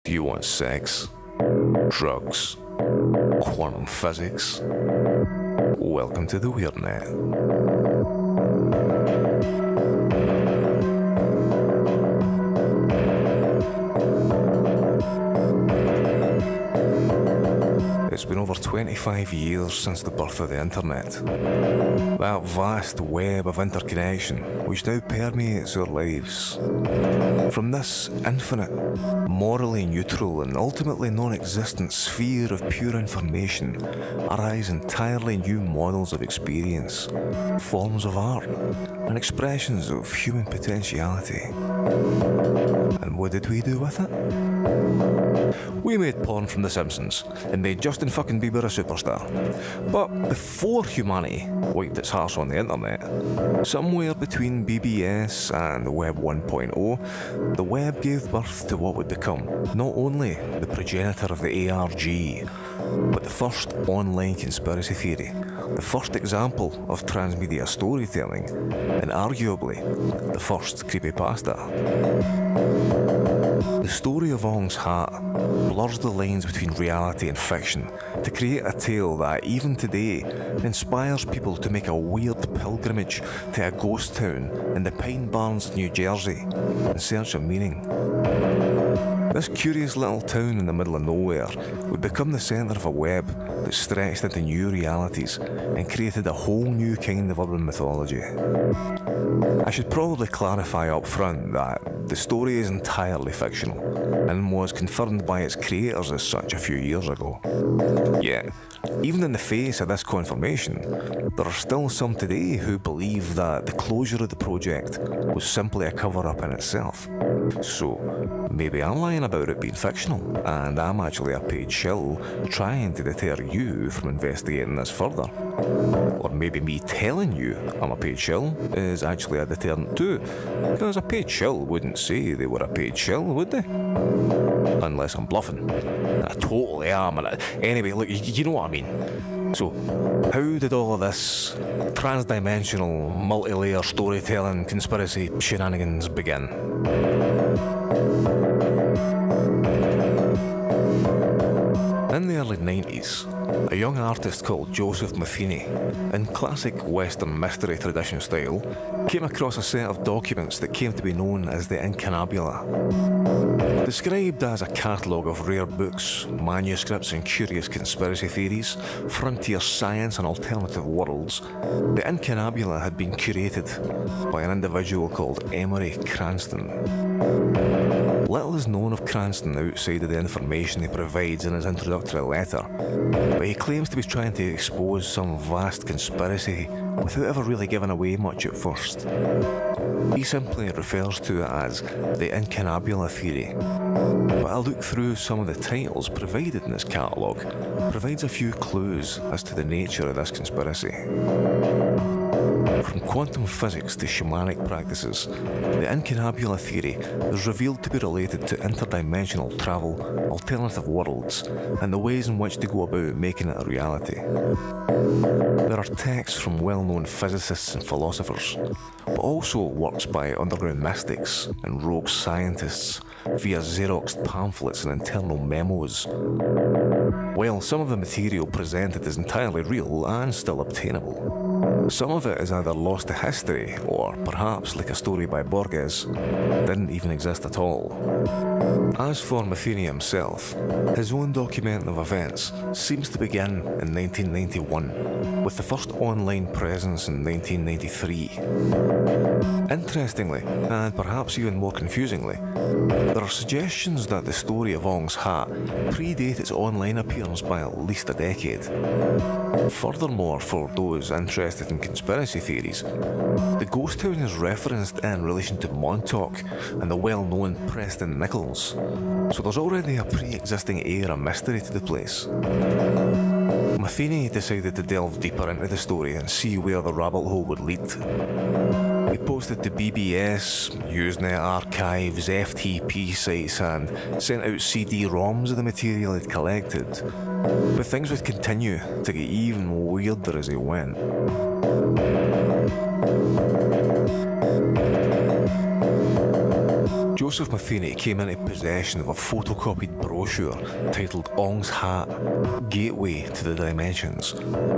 Do you want sex, drugs, quantum physics? Welcome to the WEIRDNET. It's been over 25 years since the birth of the internet. That vast web of interconnection which now permeates our lives. From this infinite, morally neutral and ultimately non-existent sphere of pure information arise entirely new models of experience, forms of art, and expressions of human potentiality. And what did we do with it? We made porn from The Simpsons and made Justin fucking Bieber a superstar. But before humanity wiped its arse on the internet, somewhere between BBS and the Web 1.0, the web gave birth to what would become not only the progenitor of the ARG, but the first online conspiracy theory, the first example of transmedia storytelling, and arguably the first creepypasta. The story of Ong Hat blurs the lines between reality and fiction to create a tale that, even today, inspires people to make a weird pilgrimage to a ghost town in the Pine Barrens, New Jersey, in search of meaning. This curious little town in the middle of nowhere would become the centre of a web that stretched into new realities and created a whole new kind of urban mythology. I should probably clarify up front that the story is entirely fictional and was confirmed by its creators as such a few years ago. Yet, even in the face of this confirmation, there are still some today who believe that the closure of the project was simply a cover-up in itself. So, maybe I'm lying about it being fictional, and I'm actually a paid shill trying to deter you from investigating this further. Or maybe me telling you I'm a paid shill is actually a deterrent too, because a paid shill wouldn't say they were a paid shill, would they? Unless I'm bluffing. I totally am. Anyway, look, you know what I mean. So, how did all of this trans-dimensional, multi-layer storytelling conspiracy shenanigans begin? In the early 90s, a young artist called Joseph MATHENY, in classic Western mystery tradition style, came across a set of documents that came to be known as the Incunabula. Described as a catalogue of rare books, manuscripts and curious conspiracy theories, frontier science and alternative worlds, the Incunabula had been curated by an individual called Emery Cranston. Little is known of Cranston outside of the information he provides in his introductory letter, but he claims to be trying to expose some vast conspiracy without ever really giving away much at first. He simply refers to it as the Incunabula theory, but a look through some of the titles provided in his catalogue provides a few clues as to the nature of this conspiracy. From quantum physics to shamanic practices, the Incunabula theory is revealed to be related to interdimensional travel, alternative worlds, and the ways in which to go about making it a reality. There are texts from well-known physicists and philosophers, but also works by underground mystics and rogue scientists via Xeroxed pamphlets and internal memos. While some of the material presented is entirely real and still obtainable, some of it is either lost to history or, perhaps like a story by Borges, didn't even exist at all. As for MATHENY himself, his own document of events seems to begin in 1991, with the first online presence in 1993. Interestingly, and perhaps even more confusingly, there are suggestions that the story of Ong's Hat predate its online appearance by at least a decade. Furthermore, for those interested in conspiracy theories, the ghost town is referenced in relation to Montauk and the well-known Preston Nichols, so there's already a pre-existing air of mystery to the place. MATHENY decided to delve deeper into the story and see where the rabbit hole would lead. He posted to BBS, Usenet archives, FTP sites, and sent out CD-ROMs of the material he'd collected. But things would continue to get even weirder as he went. Joseph MATHENY came into possession of a photocopied brochure titled Ong's Hat, Gateway to the Dimensions,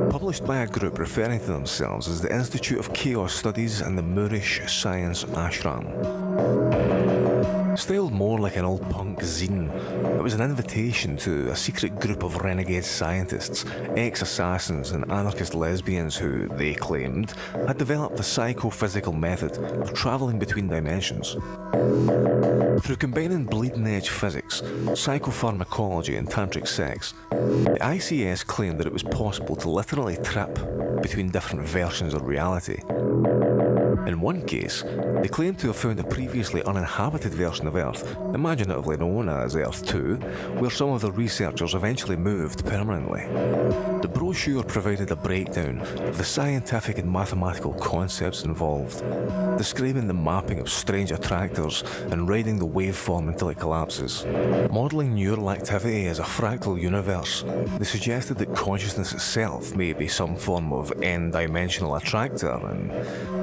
published by a group referring to themselves as the Institute of Chaos Studies and the Moorish Science Ashram. Styled more like an old punk zine, it was an invitation to a secret group of renegade scientists, ex-assassins and anarchist lesbians who, they claimed, had developed a psychophysical method of travelling between dimensions. Through combining bleeding-edge physics, psychopharmacology and tantric sex, the ICS claimed that it was possible to literally trip between different versions of reality. In one case, they claimed to have found a previously uninhabited version of Earth, imaginatively known as Earth 2, where some of the researchers eventually moved permanently. The brochure provided a breakdown of the scientific and mathematical concepts involved, describing the mapping of strange attractors and riding the waveform until it collapses. Modelling neural activity as a fractal universe, they suggested that consciousness itself may be some form of n-dimensional attractor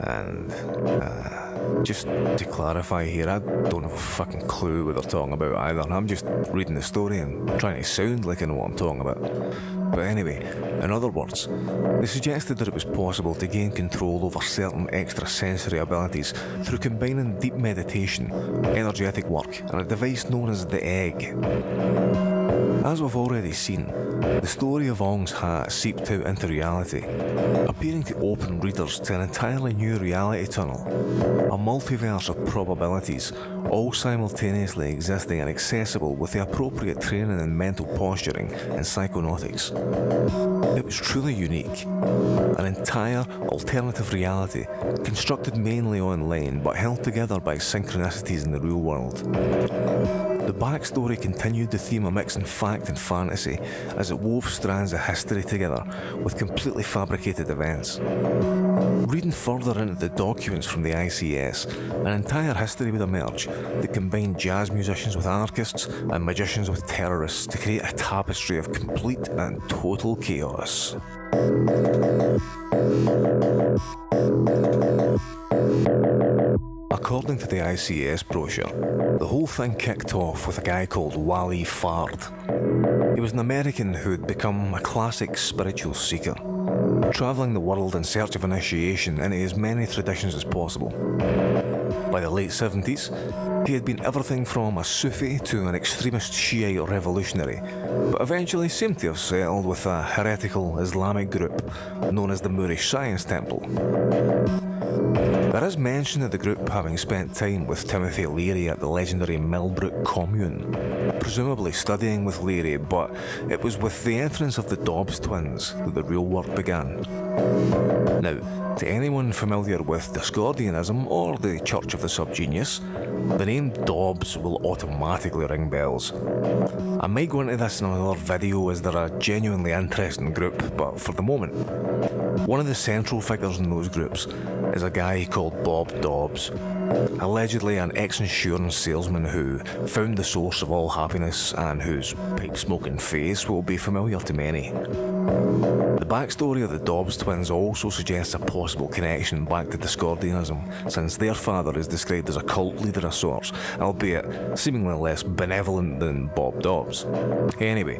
and just to clarify here, I don't have a fucking clue what they're talking about either. I'm just reading the story and trying to sound like I know what I'm talking about. But anyway, in other words, they suggested that it was possible to gain control over certain extrasensory abilities through combining deep meditation, energetic work, and a device known as the egg. As we've already seen, the story of Ong's Hat seeped out into reality, appearing to open readers to an entirely new reality tunnel, a multiverse of probabilities, all simultaneously existing and accessible with the appropriate training in mental posturing and psychonautics. It was truly unique, an entire alternative reality constructed mainly online but held together by synchronicities in the real world. The backstory continued the theme of mixing fact and fantasy as it wove strands of history together with completely fabricated events. Reading further into the documents from the ICS, an entire history would emerge that combined jazz musicians with anarchists and magicians with terrorists to create a tapestry of complete and total chaos. According to the ICS brochure, the whole thing kicked off with a guy called Wally Fard. He was an American who had become a classic spiritual seeker, travelling the world in search of initiation into as many traditions as possible. By the late 70s, he had been everything from a Sufi to an extremist Shiite revolutionary, but eventually seemed to have settled with a heretical Islamic group known as the Moorish Science Temple. There is mention of the group having spent time with Timothy Leary at the legendary Millbrook Commune, presumably studying with Leary, but it was with the entrance of the Dobbs twins that the real work began. Now, to anyone familiar with Discordianism or the Church of the Subgenius, the name Dobbs will automatically ring bells. I might go into this in another video as they're a genuinely interesting group, but for the moment, one of the central figures in those groups is a guy called Bob Dobbs, allegedly an ex-insurance salesman who found the source of all happiness and whose pipe-smoking face will be familiar to many. The backstory of the Dobbs twins also suggests a possible connection back to Discordianism, since their father is described as a cult leader of sorts, albeit seemingly less benevolent than Bob Dobbs. Anyway,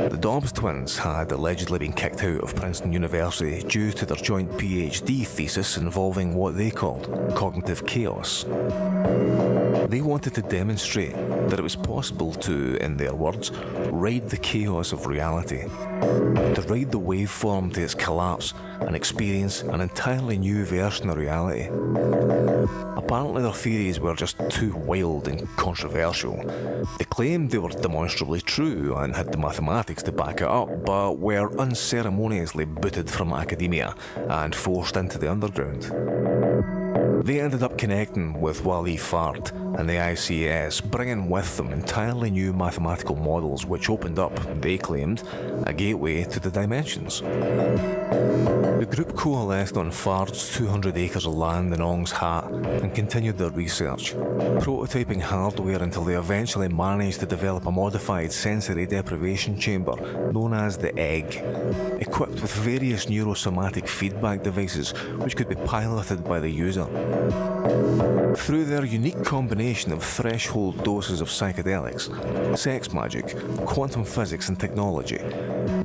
the Dobbs twins had allegedly been kicked out of Princeton University due to their joint PhD thesis involving what they called cognitive chaos. They wanted to demonstrate that it was possible to, in their words, ride the chaos of reality, to ride the waveform to its collapse and experience an entirely new version of reality. Apparently their theories were just too wild and controversial. They claimed they were demonstrably true and had the mathematics to back it up, but were unceremoniously booted from academia and forced into the underground. They ended up connecting with Wally Fard and the ICS, bringing with them entirely new mathematical models which opened up, they claimed, a gateway to the dimensions. The group coalesced on Fard's 200 acres of land in Ong's Hat and continued their research, prototyping hardware until they eventually managed to develop a modified sensory deprivation chamber known as the Egg, equipped with various neurosomatic feedback devices which could be piloted by the user. Through their unique combination combination of threshold doses of psychedelics, sex magic, quantum physics and technology.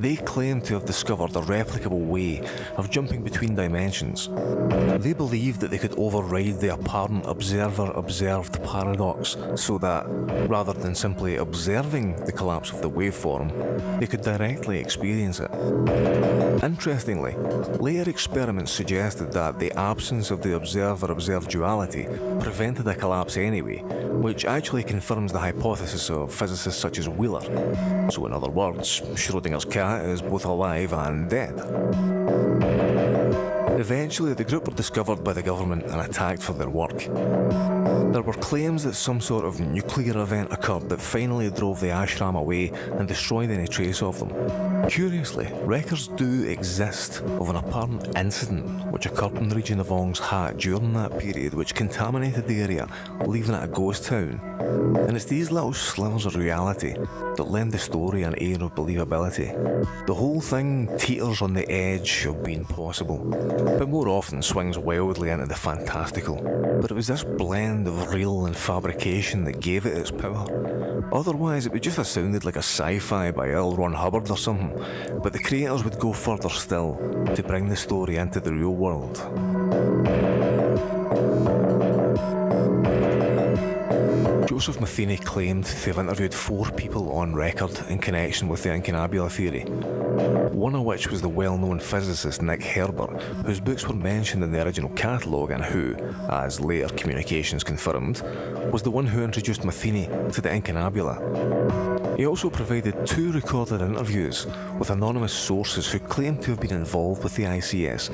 They claim to have discovered a replicable way of jumping between dimensions. They believed that they could override the apparent observer-observed paradox so that, rather than simply observing the collapse of the waveform, they could directly experience it. Interestingly, later experiments suggested that the absence of the observer-observed duality prevented a collapse anyway, which actually confirms the hypothesis of physicists such as Wheeler. So in other words, Schrödinger's cat is both alive and dead. Eventually, the group were discovered by the government and attacked for their work. There were claims that some sort of nuclear event occurred that finally drove the ashram away and destroyed any trace of them. Curiously, records do exist of an apparent incident which occurred in the region of Ong's Hat during that period which contaminated the area, leaving it a ghost town. And it's these little slivers of reality that lend the story an air of believability. The whole thing teeters on the edge of being possible, but more often swings wildly into the fantastical. But it was this blend of real and fabrication that gave it its power. Otherwise, it would just have sounded like a sci-fi by L. Ron Hubbard or something, but the creators would go further still to bring the story into the real world. Joseph Matheny claimed to have interviewed 4 people on record in connection with the Incunabula theory, one of which was the well-known physicist Nick Herbert, whose books were mentioned in the original catalogue and who, as later communications confirmed, was the one who introduced Matheny to the Incunabula. He also provided 2 recorded interviews with anonymous sources who claimed to have been involved with the ICS,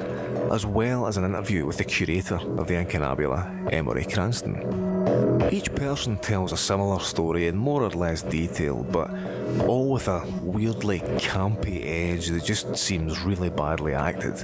as well as an interview with the curator of the Incunabula, Emory Cranston. Each person tells a similar story in more or less detail, but all with a weirdly campy edge that just seems really badly acted.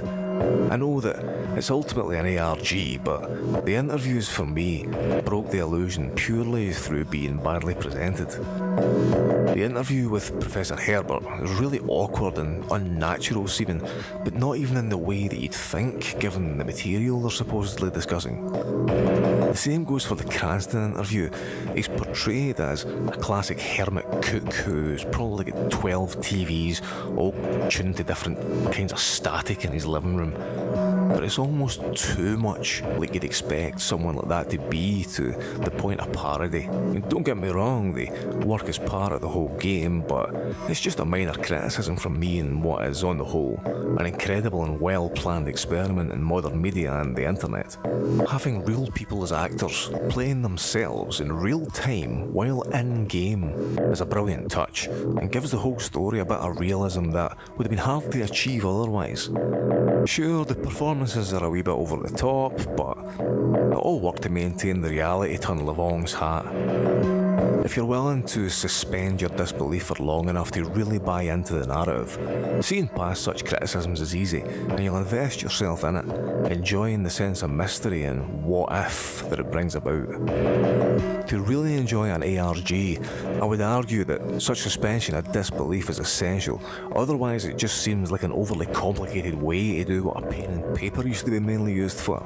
I know that it's ultimately an ARG, but the interviews for me broke the illusion purely through being badly presented. The interview with Professor Herbert is really awkward and unnatural seeming, but not even in the way that you'd think given the material they're supposedly discussing. The same goes for the Cranston interview. He's portrayed as a classic hermit cook who's probably got 12 TVs all tuned to different kinds of static in his living room. But it's almost too much like you'd expect someone like that to be, to the point of parody. And don't get me wrong, the work is part of the whole game, but it's just a minor criticism from me in what is, on the whole, an incredible and well-planned experiment in modern media and the internet. Having real people as actors playing themselves in real time while in-game is a brilliant touch and gives the whole story a bit of realism that would have been hard to achieve otherwise. Sure, the performances are a wee bit over the top, but they all work to maintain the reality tunnel of Ong's Hat. If you're willing to suspend your disbelief for long enough to really buy into the narrative, seeing past such criticisms is easy, and you'll invest yourself in it, enjoying the sense of mystery and what if that it brings about. To really enjoy an ARG, I would argue that such suspension of disbelief is essential, otherwise it just seems like an overly complicated way to do what a pen and paper used to be mainly used for.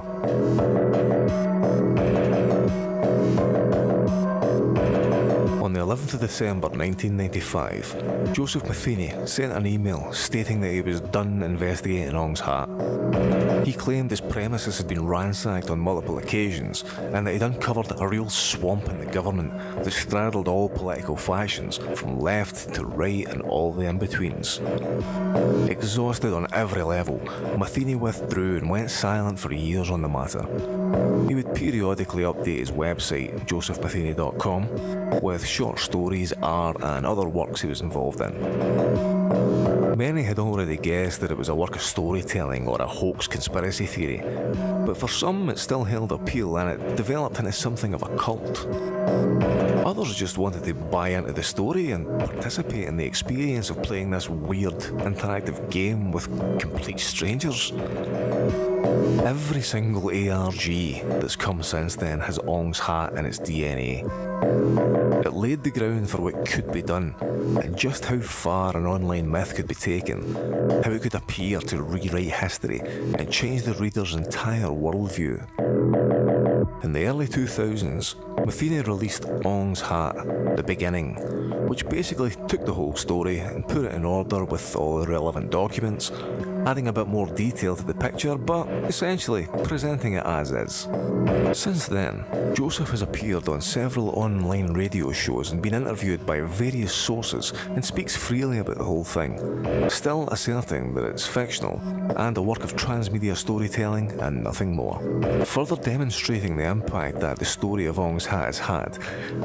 On the 11th of December 1995, Joseph Matheny sent an email stating that he was done investigating Ong's Hat. He claimed his premises had been ransacked on multiple occasions and that he'd uncovered a real swamp in the government that straddled all political factions, from left to right and all the in-betweens. Exhausted on every level, Matheny withdrew and went silent for years on the matter. He would periodically update his website, josephmatheny.com, with short stories, art and other works he was involved in. Many had already guessed that it was a work of storytelling or a hoax conspiracy theory, but for some it still held appeal and it developed into something of a cult. Others just wanted to buy into the story and participate in the experience of playing this weird interactive game with complete strangers. Every single ARG that's come since then has Ong's Hat in its DNA. It laid the ground for what could be done, and just how far an online myth could be taken, how it could appear to rewrite history and change the reader's entire worldview. In the early 2000s, Matheny released Ong's Hat, The Beginning, which basically took the whole story and put it in order with all the relevant documents, adding a bit more detail to the picture, but essentially presenting it as is. Since then, Joseph has appeared on several online radio shows and been interviewed by various sources and speaks freely about the whole thing, still asserting that it's fictional and a work of transmedia storytelling and nothing more. Further demonstrating the impact that the story of Ong's Hat has had,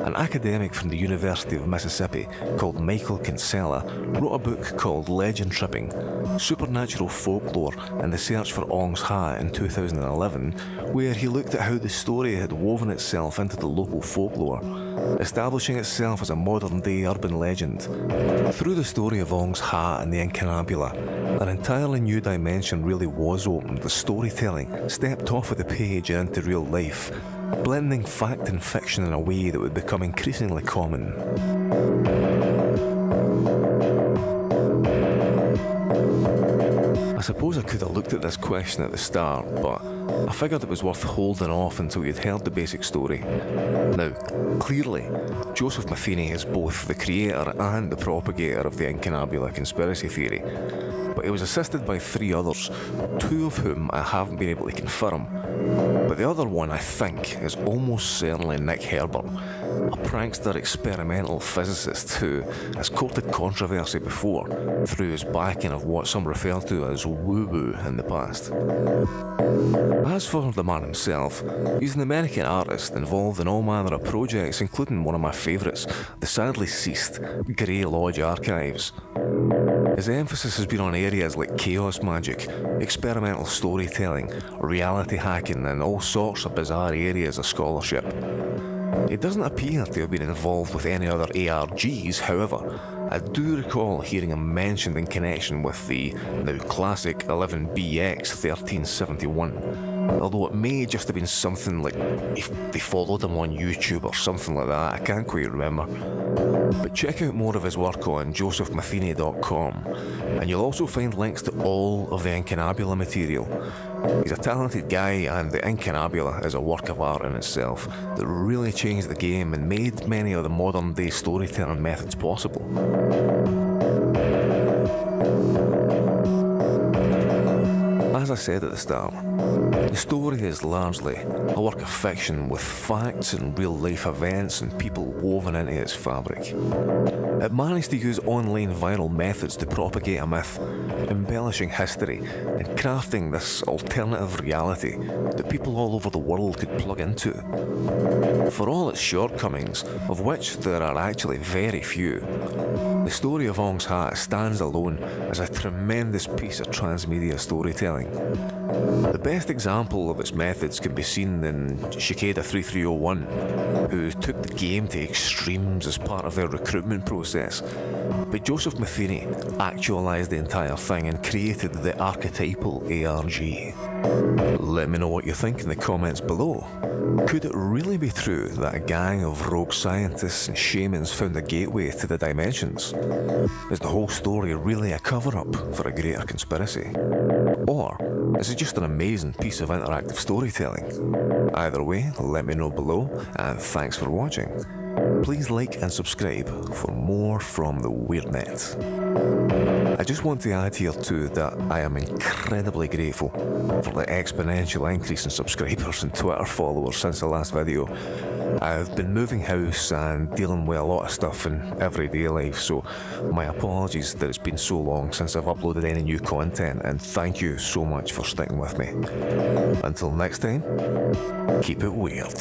an academic from the University of Mississippi called Michael Kinsella wrote a book called Legend Tripping, Supernatural Folklore and the Search for Ong's Hat in 2011, where he looked at how the story had woven itself into the local folklore, establishing itself as a modern-day urban legend. Through the story of Ong's Hat and the Incunabula, an entirely new dimension really was opened. The storytelling stepped off of the page and into real life, blending fact and fiction in a way that would become increasingly common. I suppose I could have looked at this question at the start, but I figured it was worth holding off until you'd heard the basic story. Now, clearly, Joseph Matheny is both the creator and the propagator of the Incunabula conspiracy theory, but he was assisted by 3 others, 2 of whom I haven't been able to confirm. But the other one, I think, is almost certainly Nick Herbert, a prankster experimental physicist who has courted controversy before through his backing of what some refer to as woo-woo in the past. As for the man himself, he's an American artist involved in all manner of projects, including one of my favourites, the sadly ceased Grey Lodge Archives. His emphasis has been on areas like chaos magic, experimental storytelling, reality hacking, and all sorts of bizarre areas of scholarship. He doesn't appear to have been involved with any other ARGs, however. I do recall hearing him mentioned in connection with the now classic 11BX 1371, although it may just have been something like if they followed him on YouTube or something like that, I can't quite remember. But check out more of his work on josephmatheny.com, and you'll also find links to all of the Incunabula material. He's a talented guy, and the Incunabula is a work of art in itself that really changed the game and made many of the modern day storytelling methods possible. As I said at the start, the story is largely a work of fiction with facts and real-life events and people woven into its fabric. It managed to use online viral methods to propagate a myth, embellishing history and crafting this alternative reality that people all over the world could plug into. For all its shortcomings, of which there are actually very few, the story of Ong's Hat stands alone as a tremendous piece of transmedia storytelling. The best example of its methods can be seen in Cicada 3301, who took the game to extremes as part of their recruitment process. But Joseph Matheny actualised the entire thing and created the archetypal ARG. Let me know what you think in the comments below. Could it really be true that a gang of rogue scientists and shamans found a gateway to the dimensions? Is the whole story really a cover-up for a greater conspiracy? Or is it just an amazing piece of interactive storytelling? Either way, let me know below, and thanks for watching. Please like and subscribe for more from the WEIRDNET. I just want to add here too that I am incredibly grateful for the exponential increase in subscribers and Twitter followers since the last video. I've been moving house and dealing with a lot of stuff in everyday life, so my apologies that it's been so long since I've uploaded any new content, and thank you so much for sticking with me. Until next time, keep it weird.